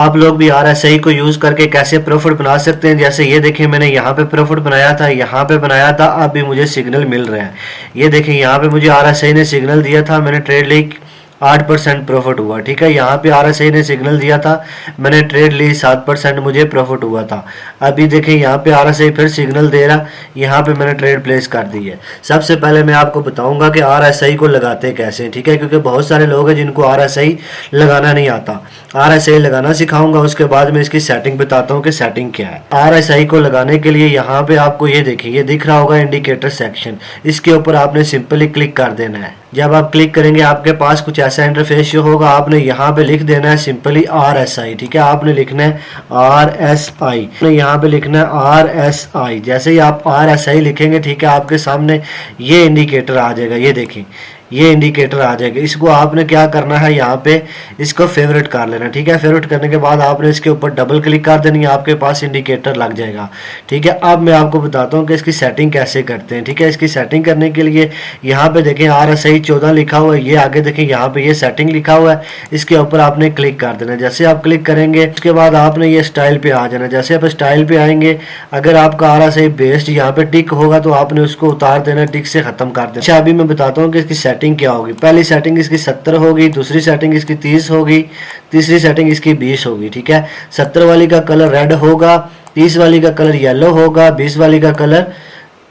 आप लोग भी RSI को यूज करके कैसे प्रॉफिट बना सकते हैं। जैसे ये देखिए मैंने यहाँ पे प्रॉफिट बनाया था, यहाँ पे बनाया था, अब भी मुझे सिग्नल मिल रहा है। ये देखिए यहाँ पे मुझे RSI ने सिग्नल दिया था, मैंने ट्रेड ली, 8% प्रॉफिट हुआ। ठीक है, यहाँ पे RSI ने सिग्नल दिया था, मैंने ट्रेड ली, 7% मुझे प्रॉफिट हुआ था। अभी देखिए यहाँ पे RSI फिर सिग्नल दे रहा, यहाँ पे मैंने ट्रेड प्लेस कर दी है। सबसे पहले मैं आपको बताऊंगा कि RSI को लगाते कैसे। ठीक है, क्योंकि बहुत सारे लोग हैं जिनको RSI लगाना नहीं आता। RSI लगाना सिखाऊंगा, उसके बाद में इसकी सेटिंग बताता हूँ कि सेटिंग क्या है। RSI को लगाने के लिए यहाँ पे आपको ये देखिए, ये दिख रहा होगा इंडिकेटर सेक्शन, इसके ऊपर आपने सिंपली क्लिक कर देना है। जब आप क्लिक करेंगे आपके पास कुछ ऐसा इंटरफेस शो होगा, आपने यहाँ पे लिख देना है सिंपली RSI। ठीक है, आपने लिखना है RSI, यहाँ पे लिखना है RSI। जैसे ही आप RSI लिखेंगे, ठीक है, आपके सामने ये इंडिकेटर आ जाएगा। ये देखिए ये इंडिकेटर आ जाएगा। इसको आपने क्या करना है, यहाँ पे इसको फेवरेट कर लेना। ठीक है, फेवरेट करने के बाद आपने इसके ऊपर डबल क्लिक कर देनी है, आपके पास इंडिकेटर लग जाएगा। ठीक है, अब मैं आपको बताता हूँ कि इसकी सेटिंग कैसे करते हैं। ठीक है, इसकी सेटिंग करने के लिए यहाँ पे देखें RSI 14 लिखा हुआ है, ये आगे देखें यहाँ पे ये सेटिंग लिखा हुआ है, इसके ऊपर आपने क्लिक कर देना। जैसे आप क्लिक करेंगे उसके बाद आपने ये स्टाइल पे आ जाना। जैसे आप स्टाइल पे आएंगे, अगर आपका RSI बेस्ड यहाँ पे टिक होगा तो आपने उसको उतार देना, टिक से खत्म कर देना। अच्छा, अभी मैं बताता हूँ कि इसकी सेटिंग क्या होगी। पहली सेटिंग इसकी 70 होगी, दूसरी सेटिंग इसकी 30 होगी, तीसरी सेटिंग इसकी 20 होगी। ठीक है, 70 वाली का कलर रेड होगा, 30 वाली का कलर येलो होगा, 20 वाली का कलर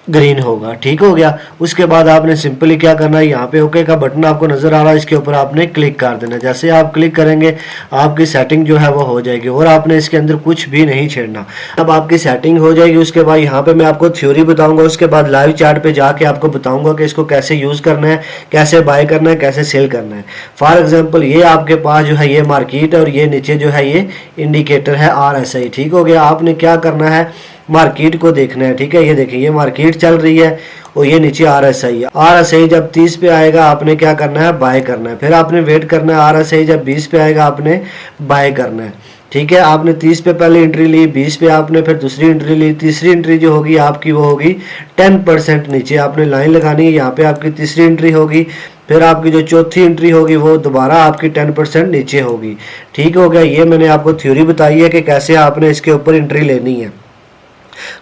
ग्रीन होगा। ठीक हो गया। उसके बाद आपने सिंपली क्या करना है, यहाँ पे ओके का बटन आपको नजर आ रहा है, इसके ऊपर आपने क्लिक कर देना। जैसे आप क्लिक करेंगे आपकी सेटिंग जो है वो हो जाएगी और आपने इसके अंदर कुछ भी नहीं छेड़ना। अब आपकी सेटिंग हो जाएगी, उसके बाद यहाँ पे मैं आपको थ्योरी बताऊंगा, उसके बाद लाइव चार्ट पे जाके आपको बताऊंगा कि इसको कैसे यूज करना है, कैसे बाय करना है, कैसे सेल करना है। फॉर एग्जाम्पल ये आपके पास जो है ये मार्केट और ये नीचे जो है ये इंडिकेटर है RSI। ठीक हो गया। आपने क्या करना है, मार्केट को देखना है। ठीक है, ये देखिए ये मार्केट चल रही है और ये नीचे RSI है। RSI जब 30 पे आएगा आपने क्या करना है, बाय करना है। फिर आपने वेट करना है, RSI जब 20 पे आएगा आपने बाय करना है। ठीक है, आपने 30 पे पहले एंट्री ली, 20 पे आपने फिर दूसरी एंट्री ली, तीसरी एंट्री जो होगी आपकी वो होगी 10% नीचे। आपने लाइन लगानी है, यहाँ पे आपकी तीसरी एंट्री होगी, फिर आपकी जो चौथी एंट्री होगी वो दोबारा आपकी 10% नीचे होगी। ठीक हो गया। ये मैंने आपको थ्योरी बताई है कि कैसे आपने इसके ऊपर एंट्री लेनी है।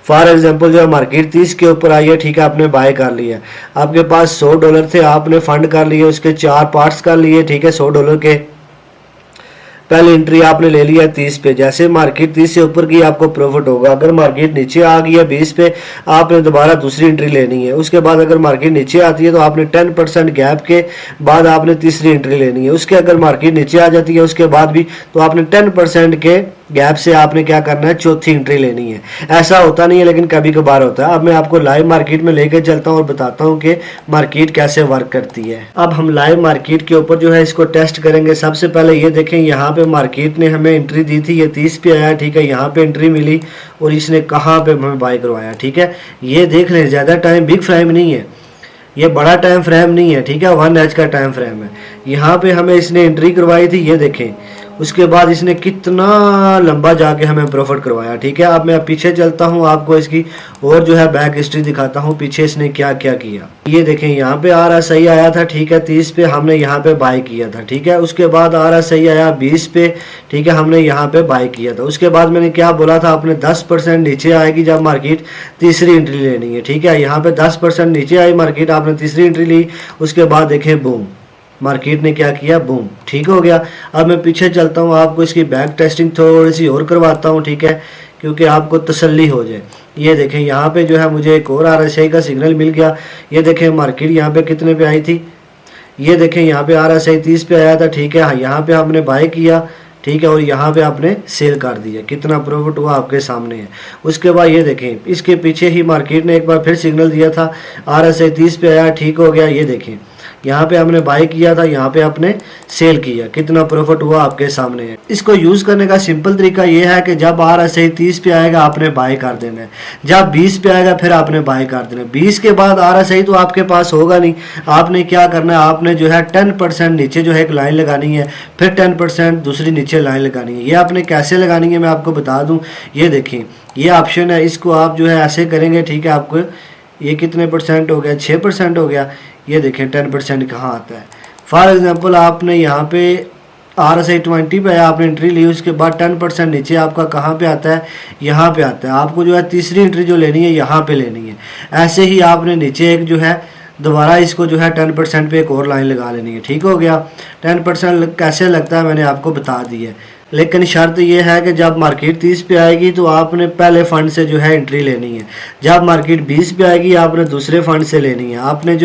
फॉर एग्जाम्पल जो मार्केट 30 के ऊपर आई है, ठीक है, आपने बाय कर लिया, आपके पास $100 थे, आपने फंड कर लिए, उसके 4 पार्ट्स कर लिए। ठीक है, $100 के पहली एंट्री आपने ले लिया 30 पे। जैसे मार्केट 30 से ऊपर की आपको प्रॉफिट होगा। अगर मार्केट नीचे आ गई है 20 पे, आपने दोबारा दूसरी एंट्री लेनी है। उसके बाद अगर मार्केट नीचे आती है तो आपने 10% गैप के बाद आपने तीसरी एंट्री लेनी है। उसके अगर मार्केट नीचे आ जाती है उसके बाद भी तो आपने 10% के गैप से आपने क्या करना है, चौथी एंट्री लेनी है। ऐसा होता नहीं है लेकिन कभी कभार होता है। अब मैं आपको लाइव मार्केट में लेकर चलता हूँ और बताता हूँ कि मार्केट कैसे वर्क करती है। अब हम लाइव मार्केट के ऊपर जो है इसको टेस्ट करेंगे। सबसे पहले ये देखें, यहाँ पे मार्केट ने हमें एंट्री दी थी, ये 30 पे आया। ठीक है, यहाँ पे एंट्री मिली और इसने कहाँ पे हमें बाय करवाया। ठीक है, ये देख लें, ज़्यादा टाइम बिग फ्रेम नहीं है, ये बड़ा टाइम फ्रेम नहीं है। ठीक है, 1H का टाइम फ्रेम है। यहाँ पे हमें इसने एंट्री करवाई थी, ये देखें, उसके बाद इसने कितना लंबा जाके हमें प्रॉफिट करवाया। ठीक है, अब मैं पीछे चलता हूँ, आपको इसकी और जो है बैक हिस्ट्री दिखाता हूँ, पीछे इसने क्या क्या किया। ये देखें, यहाँ पे RSI आया था, ठीक है, 30 पे हमने यहाँ पे बाय किया था। ठीक है, उसके बाद RSI आया 20 पे, ठीक है, हमने यहाँ पे बाय किया था। उसके बाद मैंने क्या बोला था, आपने 10% नीचे आएगी जब मार्केट तीसरी एंट्री लेनी है। ठीक है, यहाँ पे 10% नीचे आई मार्केट, आपने तीसरी एंट्री ली, उसके बाद देखें बूम, मार्केट ने क्या किया, बूम। ठीक हो गया। अब मैं पीछे चलता हूँ, आपको इसकी बैक टेस्टिंग थोड़ी सी और करवाता हूँ। ठीक है, क्योंकि आपको तसल्ली हो जाए। ये देखें, यहाँ पे जो है मुझे एक और RSI का सिग्नल मिल गया। ये देखें मार्केट यहाँ पे कितने पे आई थी, ये देखें यहाँ पे RSI 30 पे आया था। ठीक है, यहाँ पे आपने बाय किया, ठीक है, और यहाँ पे आपने सेल कर दिया, कितना प्रॉफिट हुआ आपके सामने है। उसके बाद ये देखें, इसके पीछे ही मार्केट ने एक बार फिर सिग्नल दिया था, RSI 30 पे आया, ठीक हो गया। ये देखें, यहाँ पे हमने बाय किया था, यहाँ पे आपने सेल किया, कितना प्रॉफिट हुआ आपके सामने है। इसको यूज करने का सिंपल तरीका ये है कि जब RSI 30 पे आएगा आपने बाय कर देना है, जब 20 पे आएगा फिर आपने बाय कर देना है। 20 के बाद RSI तो आपके पास होगा नहीं, आपने क्या करना है, आपने जो है 10% नीचे जो है एक लाइन लगानी है, फिर 10% दूसरी नीचे लाइन लगानी है। ये आपने कैसे लगानी है मैं आपको बता दूं। ये देखें, ये ऑप्शन है, इसको आप जो है ऐसे करेंगे। ठीक है, आपको ये कितने परसेंट हो गया, 6% हो गया। ये देखें 10% कहाँ आता है। फॉर एग्जांपल आपने यहाँ पे RSI 20 पे है, आपने एंट्री ली, उसके बाद 10% नीचे आपका कहाँ पे आता है, यहाँ पे आता है। आपको जो है तीसरी एंट्री जो लेनी है यहाँ पे लेनी है। ऐसे ही आपने नीचे एक जो है दोबारा इसको जो है 10% पे एक और लाइन लगा लेनी है। ठीक हो गया। 10% कैसे लगता है मैंने आपको बता दिया है, लेकिन शर्त ये है कि जब मार्केट 30 पे आएगी तो आपने पहले फंड से जो है एंट्री लेनी है। जब मार्केट 20 पे आएगी आपने दूसरे फंड से लेनी है। आपने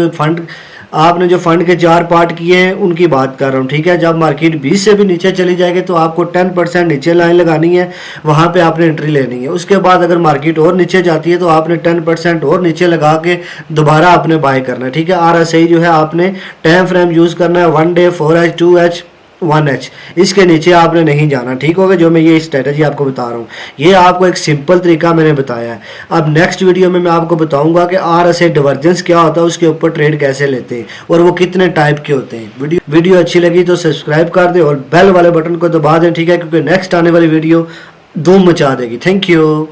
जो फंड के 4 पार्ट किए हैं उनकी बात कर रहा हूँ। ठीक है। जब मार्केट 20 से भी नीचे चली जाएगी तो आपको 10% नीचे लाइन लगानी है, वहाँ पे आपने एंट्री लेनी है। उसके बाद अगर मार्केट और नीचे जाती है तो आपने 10% और नीचे लगा के दोबारा आपने बाय करना है। ठीक है। RSI जो है आपने टाइम फ्रेम यूज़ करना है 1 डे, 4H, 2H, 1H, इसके नीचे आपने नहीं जाना। ठीक होगा। जो मैं ये स्ट्रेटजी आपको बता रहा हूँ, ये आपको एक सिंपल तरीका मैंने बताया है। अब नेक्स्ट वीडियो में मैं आपको बताऊंगा कि RSI डिवर्जेंस क्या होता है, उसके ऊपर ट्रेड कैसे लेते हैं और वो कितने टाइप के होते हैं। वीडियो अच्छी लगी तो सब्सक्राइब कर दें और बेल वाले बटन को दबा दें। ठीक है, क्योंकि नेक्स्ट आने वाली वीडियो धूम मचा देगी। Thank you.